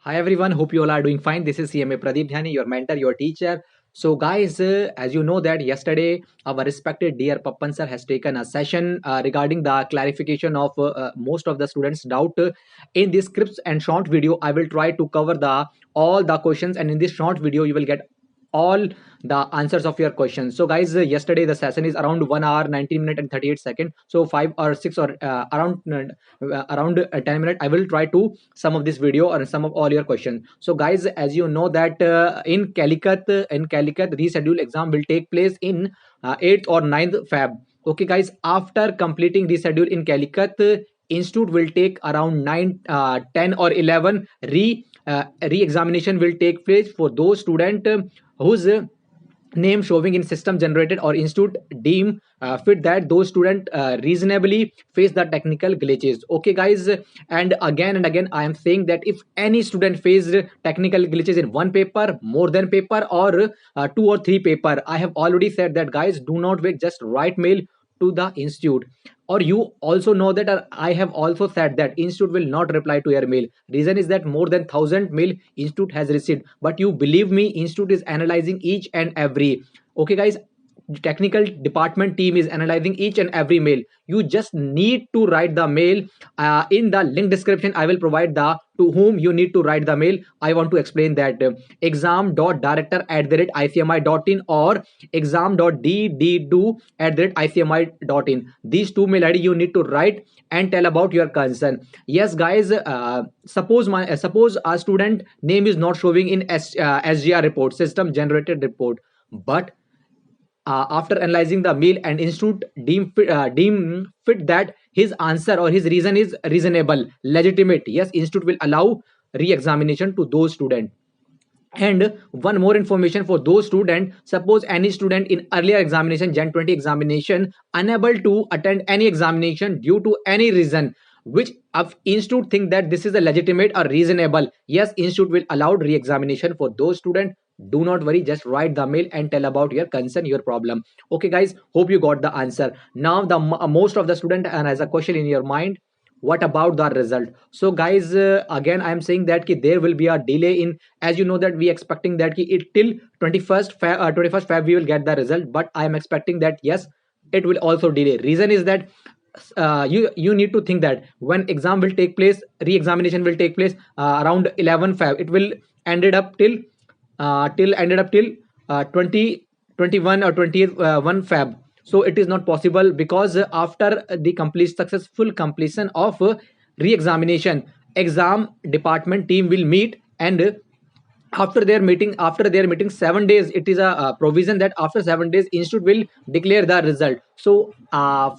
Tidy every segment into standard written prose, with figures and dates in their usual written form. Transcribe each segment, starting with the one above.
Hi everyone, hope you all are doing fine. This is CMA Pradeep Dhyani, your mentor, your teacher. So guys, as you know that yesterday our respected dear Pappan sir has taken a session regarding the clarification of most of the students' doubt. In this scripts and short video, I will try to cover the all the questions, and in this short video you will get all the answers of your questions. So guys, yesterday the session is around 1 hour 19 minute and 38 seconds, so 5 or 6 or around 10 minutes I will try to sum of this video or sum of all your questions. So guys, as you know that in Calicut reschedule exam will take place in 8th or 9th Feb. Okay guys, after completing reschedule in Calicut, institute will take around 9 10 or 11 re-examination will take place for those student whose name showing in system generated or institute deem fit that those student reasonably face the technical glitches. Okay guys, and again I am saying that if any student faced technical glitches in one paper, more than paper, or two or three paper, I have already said that guys, do not wait, just write mail to the institute. Or you also know that I have also said that institute will not reply to your mail. Reason is that more than 1,000 mail institute has received, but you believe me, institute is analyzing each and every. Okay guys, technical department team is analyzing each and every mail. You just need to write the mail. In the link description I will provide the to whom you need to write the mail. I want to explain that exam.director@icmi.in or exam.ddo@icmi.in. These two mail id you need to write and tell about your concern. Yes guys, suppose a student name is not showing in SGR report, system generated report, but after analyzing the mail and institute deem fit that his answer or his reason is reasonable, legitimate, yes, institute will allow re-examination to those students. And one more information for those students, suppose any student in earlier examination, Jan 20 examination, unable to attend any examination due to any reason, which of institute think that this is a legitimate or reasonable, yes, institute will allow re-examination for those students. Do not worry, just write the mail and tell about your concern, your problem. Okay guys, hope you got the answer. Now the most of the student and has a question in your mind, what about the result? So guys, again I am saying that there will be a delay in, as you know that we expecting that it till 21st Feb we will get the result, but I am expecting that yes, it will also delay. Reason is that you need to think that when exam will take place, re-examination will take place around 11 Feb, it will ended up till 2021 or 21 Feb. So it is not possible, because after the complete successful completion of re-examination, exam department team will meet, and after their meeting 7 days, it is a provision that after 7 days institute will declare the result. So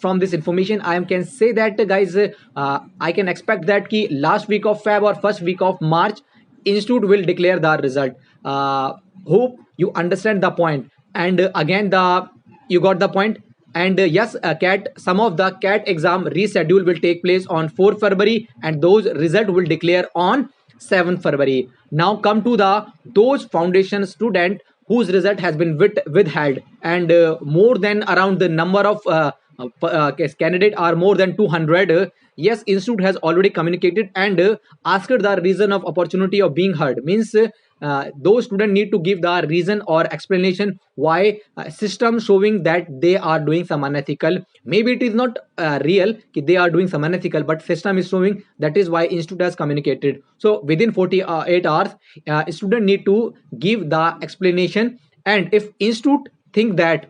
from this information I can say that guys, I can expect that last week of Feb or first week of March, institute will declare the result. Hope you understand the point. And again, the you got the point. And yes, cat some of the cat exam reschedule will take place on 4 February, and those result will declare on 7 February. Now come to the those foundation student whose result has been withheld, and more than around the number of candidate are more than 200. Yes, institute has already communicated and asked the reason of opportunity of being heard, means those students need to give the reason or explanation why system showing that they are doing some unethical. Maybe it is not real they are doing some unethical, but system is showing, that is why institute has communicated. So within 48 hours, student need to give the explanation. And if institute think that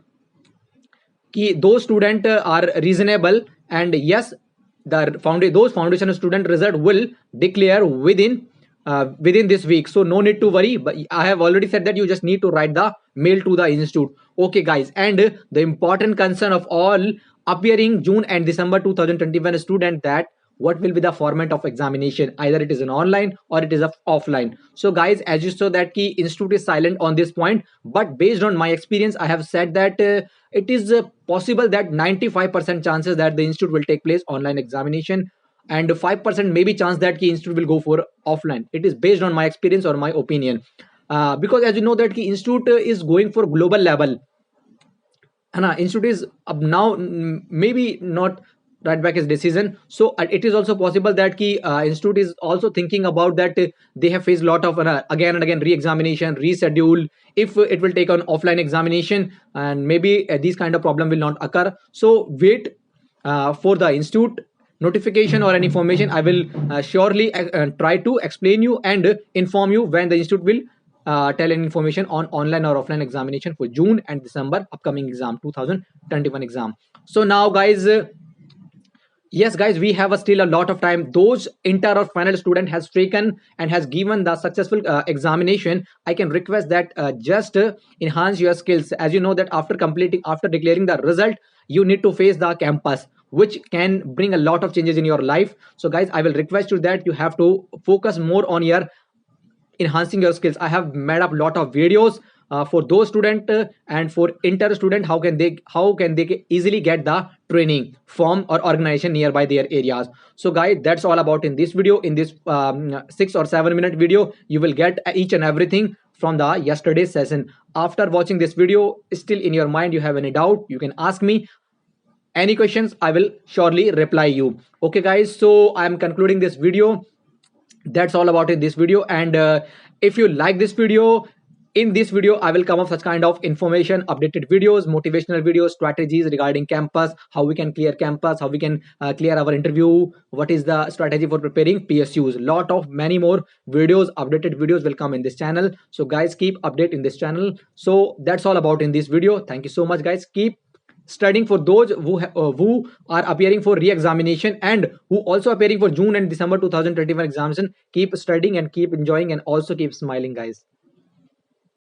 those student are reasonable, and yes, those foundation student result will declare within this week. So no need to worry, but I have already said that you just need to write the mail to the institute. Okay guys, and the important concern of all appearing June and December 2021 student, that what will be the format of examination, either it is an online or it is a offline. So guys, as you saw that institute is silent on this point, but based on my experience I have said that it is possible that 95% chances that the institute will take place online examination, and 5% maybe chance that the institute will go for offline. It is based on my experience or my opinion, because as you know that the institute is going for global level. Institute is now maybe not write back his decision. So it is also possible that ki institute is also thinking about that they have faced a lot of again and again re-examination, reschedule, if it will take on offline examination, and maybe these kind of problem will not occur. So wait for the institute notification or any information. I will surely try to explain you and inform you when the institute will tell any information on online or offline examination for June and December upcoming exam 2021 exam. So now guys, yes guys, we have still a lot of time. Those inter or final student has taken and has given the successful examination, I can request that just enhance your skills. As you know that after declaring the result, you need to face the campus, which can bring a lot of changes in your life. So guys, I will request you that you have to focus more on your enhancing your skills. I have made up a lot of videos for those student and for inter student, how can they easily get the training from or organization nearby their areas. So guys, that's all about in this video. In this 6 or 7 minute video, you will get each and everything from the yesterday's session. After watching this video, still in your mind you have any doubt, you can ask me any questions, I will surely reply you. Okay guys, so I am concluding this video. That's all about in this video. And if you like this video, in this video I will come up such kind of information, updated videos, motivational videos, strategies regarding campus, how we can clear campus, how we can clear our interview, what is the strategy for preparing PSUs. Lot of many more videos, updated videos will come in this channel. So guys, keep update in this channel. So that's all about in this video. Thank you so much guys. Keep studying for those who are appearing for re-examination and who also appearing for June and December 2021 examination. Keep studying and keep enjoying and also keep smiling guys.